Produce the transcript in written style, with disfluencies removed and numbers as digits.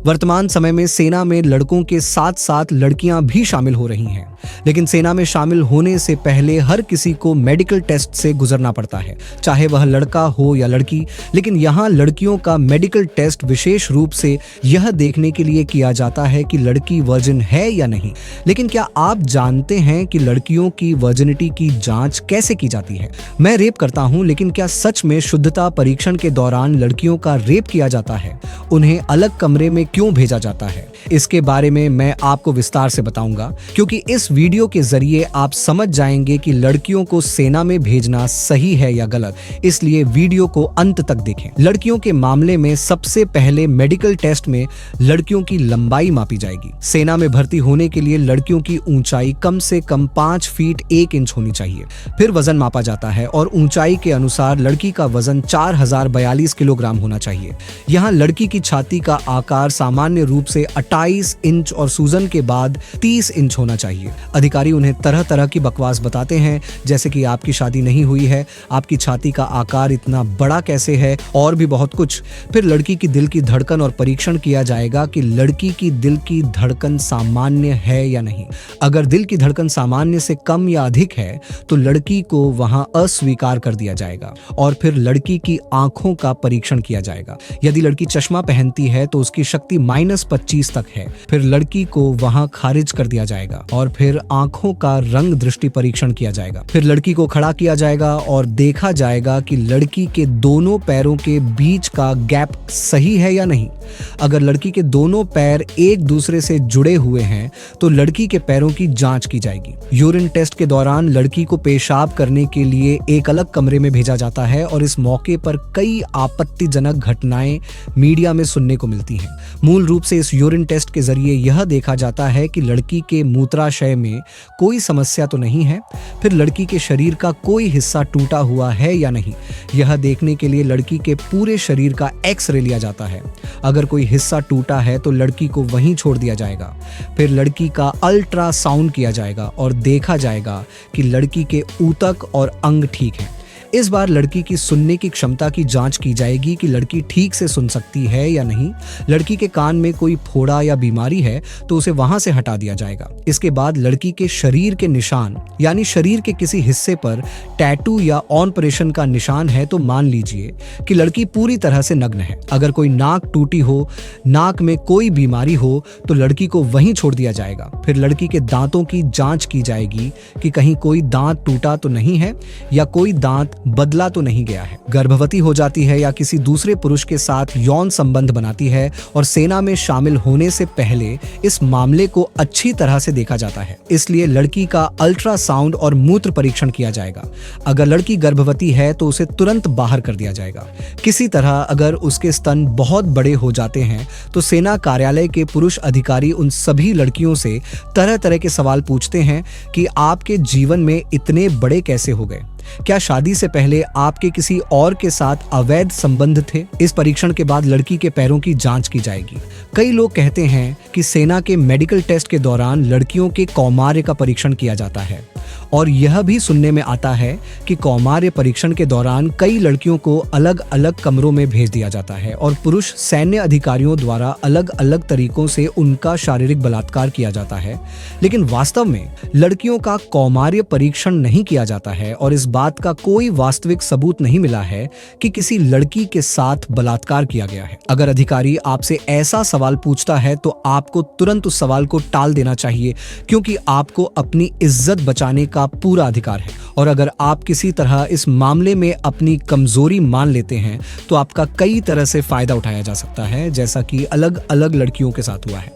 वर्तमान समय में सेना में लड़कों के साथ साथ लड़कियां भी शामिल हो रही हैं, लेकिन सेना में शामिल होने से पहले हर किसी को मेडिकल टेस्ट से गुजरना पड़ता है, चाहे वह लड़का हो या लड़की। लेकिन यहाँ लड़कियों का मेडिकल टेस्ट विशेष रूप से यह देखने के लिए किया जाता है कि लड़की वर्जिन है या नहीं। लेकिन क्या आप जानते हैं कि लड़कियों की वर्जिनिटी की जांच कैसे की जाती है? मैं रेप करता हूं, लेकिन क्या सच में शुद्धता परीक्षण के दौरान लड़कियों का रेप किया जाता है? उन्हें अलग कमरे में क्यों भेजा जाता है? इसके बारे में मैं आपको विस्तार से बताऊंगा, क्योंकि इस वीडियो के जरिए आप समझ जाएंगे कि लड़कियों को सेना में भेजना सही है या गलत। इसलिए वीडियो को अंत तक देखें। लड़कियों के मामले में सबसे पहले मेडिकल टेस्ट में लड़कियों की लंबाई मापी जाएगी। सेना में भर्ती होने के लिए लड़कियों की ऊंचाई कम से कम 5 फीट 1 इंच होनी चाहिए। फिर वजन मापा जाता है और ऊंचाई के अनुसार लड़की का वजन 4042 किलोग्राम होना चाहिए। यहाँ लड़की की छाती का आकार सामान्य रूप से 28 इंच और सूजन के बाद 30 इंच होना चाहिए। अधिकारी उन्हें तरह तरह की बकवास बताते हैं, जैसे कि आपकी शादी नहीं हुई है, आपकी छाती का आकार इतना बड़ा कैसे है, और भी बहुत कुछ। फिर लड़की की दिल की धड़कन और परीक्षण किया जाएगा कि लड़की की दिल की धड़कन सामान्य है या नहीं। अगर दिल की धड़कन सामान्य से कम या अधिक है तो लड़की को वहां अस्वीकार कर दिया जाएगा। और फिर लड़की की आंखों का परीक्षण किया जाएगा। यदि लड़की चश्मा पहनती है तो उसकी शक्ति -25 तक है। फिर लड़की को वहां खारिज कर दिया जाएगा। और फिर आंखों का रंग दृष्टि परीक्षण किया जाएगा। फिर लड़की को खड़ा किया जाएगा और देखा जाएगा कि लड़की के दोनों पैरों के बीच का गैप सही है या नहीं। अगर लड़की के दोनों पैर एक दूसरे से जुड़े हुए हैं तो लड़की के पैरों की जांच की जाएगी। यूरिन टेस्ट के दौरान लड़की को पेशाब करने के लिए एक अलग कमरे में भेजा जाता है और इस मौके पर कई आपत्तिजनक घटनाएं मीडिया में सुनने को मिलती हैं। मूल रूप से इस यूरिन टेस्ट के जरिए यह देखा जाता है कि लड़की के मूत्राशय में कोई समस्या तो नहीं है। फिर लड़की के शरीर का कोई हिस्सा टूटा हुआ है या नहीं, यह देखने के लिए लड़की के पूरे शरीर का एक्सरे लिया जाता है। अगर कोई हिस्सा टूटा है तो लड़की को वहीं छोड़ दिया जाएगा। फिर लड़की का अल्ट्रासाउंड किया जाएगा और देखा जाएगा कि लड़की के ऊतक और अंग ठीक हैं। इस बार लड़की की सुनने की क्षमता की जांच की जाएगी कि लड़की ठीक से सुन सकती है या नहीं। लड़की के कान में कोई फोड़ा या बीमारी है तो उसे वहां से हटा दिया जाएगा। इसके बाद लड़की के शरीर के निशान, यानी शरीर के किसी हिस्से पर टैटू या ऑपरेशन का निशान है तो मान लीजिए कि लड़की पूरी तरह से नग्न है। अगर कोई नाक टूटी हो, नाक में कोई बीमारी हो तो लड़की को वहीं छोड़ दिया जाएगा। फिर लड़की के दांतों की जांच की जाएगी कि कहीं कोई दांत टूटा तो नहीं है या कोई दांत बदला तो नहीं गया है। गर्भवती हो जाती है या किसी दूसरे पुरुष के साथ यौन संबंध बनाती है और सेना में शामिल होने से पहले इस मामले को अच्छी तरह से देखा जाता है। इसलिए लड़की का अल्ट्रासाउंड और मूत्र परीक्षण किया जाएगा। अगर लड़की गर्भवती है तो उसे तुरंत बाहर कर दिया जाएगा। किसी तरह अगर उसके स्तन बहुत बड़े हो जाते हैं तो सेना कार्यालय के पुरुष अधिकारी उन सभी लड़कियों से तरह तरह के सवाल पूछते हैं कि आपके जीवन में इतने बड़े कैसे हो गए? क्या शादी से पहले आपके किसी और के साथ अवैध संबंध थे? इस परीक्षण के बाद लड़की के पैरों की जांच की जाएगी। कई लोग कहते हैं कि सेना के मेडिकल टेस्ट के दौरान लड़कियों के कौमार्य का परीक्षण किया जाता है। और यह भी सुनने में आता है कि कौमार्य परीक्षण के दौरान कई लड़कियों को अलग अलग कमरों में भेज दिया जाता है और पुरुष सैन्य अधिकारियों द्वारा अलग अलग तरीकों से उनका शारीरिक बलात्कार किया जाता है। लेकिन वास्तव में लड़कियों का कौमार्य परीक्षण नहीं किया जाता है और इस बात का कोई वास्तविक सबूत नहीं मिला है कि किसी लड़की के साथ बलात्कार किया गया है। अगर अधिकारी आपसे ऐसा सवाल पूछता है तो आपको तुरंत उस सवाल को टाल देना चाहिए, क्योंकि आपको अपनी इज्जत बचाने का पूरा अधिकार है। और अगर आप किसी तरह इस मामले में अपनी कमजोरी मान लेते हैं तो आपका कई तरह से फायदा उठाया जा सकता है, जैसा कि अलग अलग लड़कियों के साथ हुआ है।